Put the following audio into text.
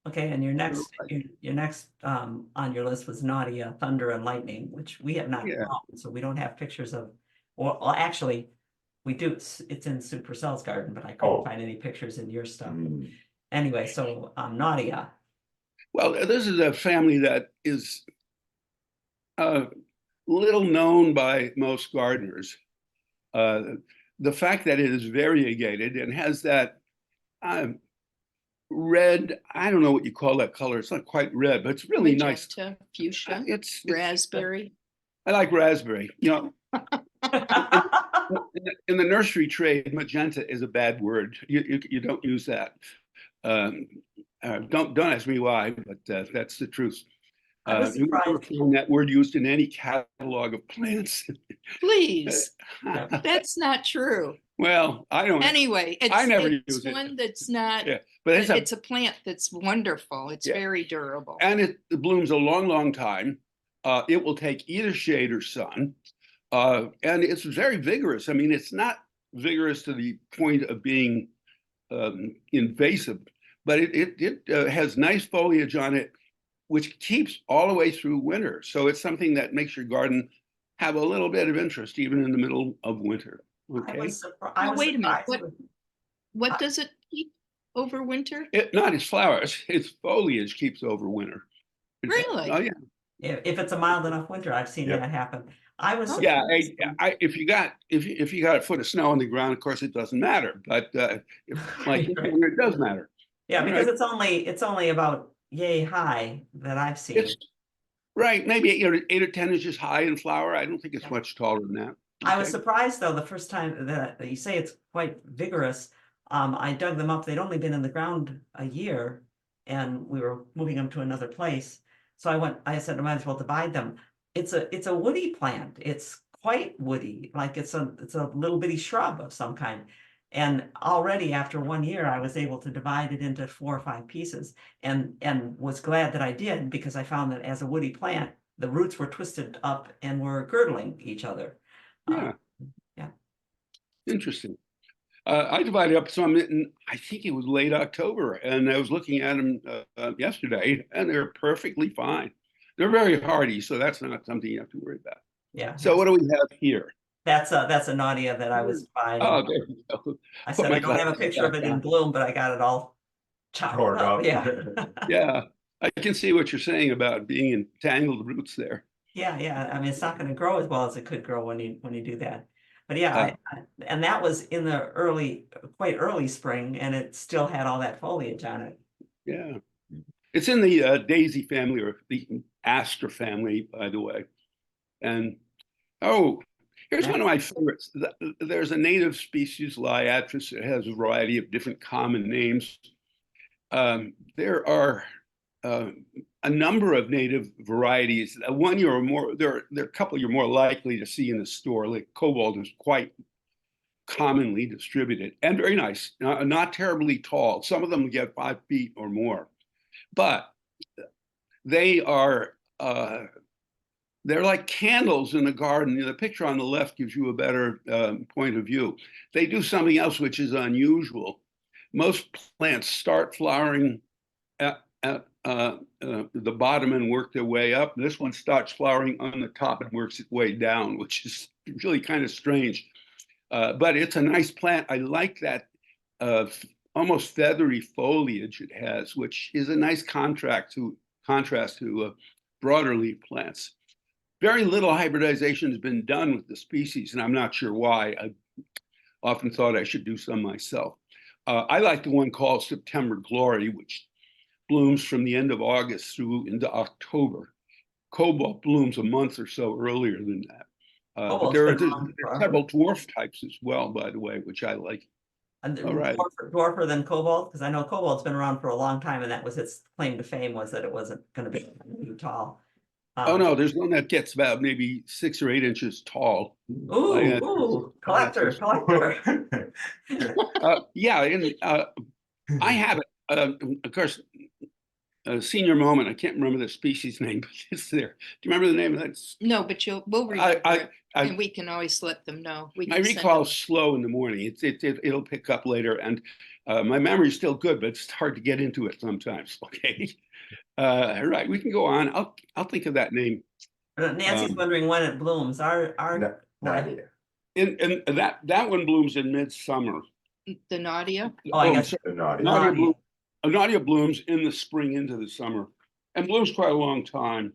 Okay, and your next on your list was Knautia, Thunder and Lightning, which we have not Yeah. grown, so we don't have pictures of. Well, actually, we do. It's in Supercell's garden, but I couldn't find any pictures in your stuff. Anyway, so Knautia. Well, this is a family that is little known by most gardeners. Uh, the fact that it is variegated and has that red, I don't know what you call that color. It's not quite red, but it's really nice. Magenta, fuchsia, It's raspberry. I like raspberry. In the nursery trade, magenta is a bad word. You don't use that. Don't ask me why, but that's the truth. I was You never surprised. find that word used in any catalog of plants. Please, Yeah. that's not true. Well, I don't. Anyway, I never it's use it. one that's not. Yeah, but it's a plant that's wonderful. It's Yeah. very durable. and it blooms a long, long time. It will take either shade or sun, and it's very vigorous. I mean, it's not vigorous to the point of being invasive, but it has nice foliage on it, which keeps all the way through winter. So it's something that makes your garden have a little bit of interest even in the middle of winter. I Okay. was surprised. Now, wait a minute. Surprised What does it keep over winter? Not its flowers, its foliage keeps over winter. Really? Oh yeah. if it's a mild enough winter, I've seen that happen. I was Yeah, surprised. if you got a foot of snow on the ground, of course it doesn't matter. But like it does matter. Yeah, because Right. it's only about yay high that I've seen. It's right, maybe 8 or 10 inches high in flower. I don't think it's much taller than that. I was surprised though the first time that you say it's quite vigorous. I dug them up. They'd only been in the ground a year, and we were moving them to another place. So I said I might as well divide them. It's a woody plant. It's quite woody, like it's a little bitty shrub of some kind. And already after 1 year, I was able to divide it into 4 or 5 pieces, and was glad that I did, because I found that as a woody plant, the roots were twisted up and were girdling each other. Yeah. Yeah. Interesting. I divided up some in, I think it was late October, and I was looking at them yesterday, and they're perfectly fine. They're very hardy, so that's not something you have to worry about. Yeah. So what do we have here? That's a Knautia that I was buying. Oh, there you go. I said I don't have a picture of it in bloom, but I got it all chopped up. Yeah. Yeah, I can see what you're saying about being in tangled roots there. Yeah. I mean, it's not going to grow as well as it could grow when you do that. But yeah, and that was in the quite early spring, and it still had all that foliage on it. Yeah, it's in the daisy family, or the aster family, by the way. And oh, here's one of my favorites. There's a native species, Liatris. It has a variety of different common names. There are a number of native varieties. One you're more there are a couple you're more likely to see in the store. Like cobalt is quite commonly distributed and very nice, not terribly tall. Some of them get 5 feet or more, but they are they're like candles in the garden. The picture on the left gives you a better point of view. They do something else which is unusual. Most plants start flowering at the bottom and work their way up. This one starts flowering on the top and works its way down, which is really kind of strange. But it's a nice plant. I like that almost feathery foliage it has, which is a nice contrast to broader leaf plants. Very little hybridization has been done with the species, and I'm not sure why. I often thought I should do some myself. I like the one called September Glory, which blooms from the end of August through into October. Cobalt blooms a month or so earlier than that. But there are several dwarf types as well, by the way, which I like. And all right. Dwarfer than cobalt, because I know cobalt's been around for a long time, and that was its claim to fame, was that it wasn't going to be too tall. Oh no, there's one that gets about maybe 6 or 8 inches tall. Ooh, collector. Yeah, and I have it. Of course, a senior moment. I can't remember the species name, but it's there. Do you remember the name of that? No, but we'll remember it, I and we can always let them know. We my can send recall them- is slow in the morning. It'll pick up later, and my memory's still good, but it's hard to get into it sometimes. Okay, all right, we can go on. I'll think of that name. Nancy's wondering when it blooms. Our No idea. And that one blooms in midsummer. the Knautia. Oh, I I'm guess sorry, The naughty. Knautia Knautia. Knautia blooms in the spring into the summer, and blooms quite a long time.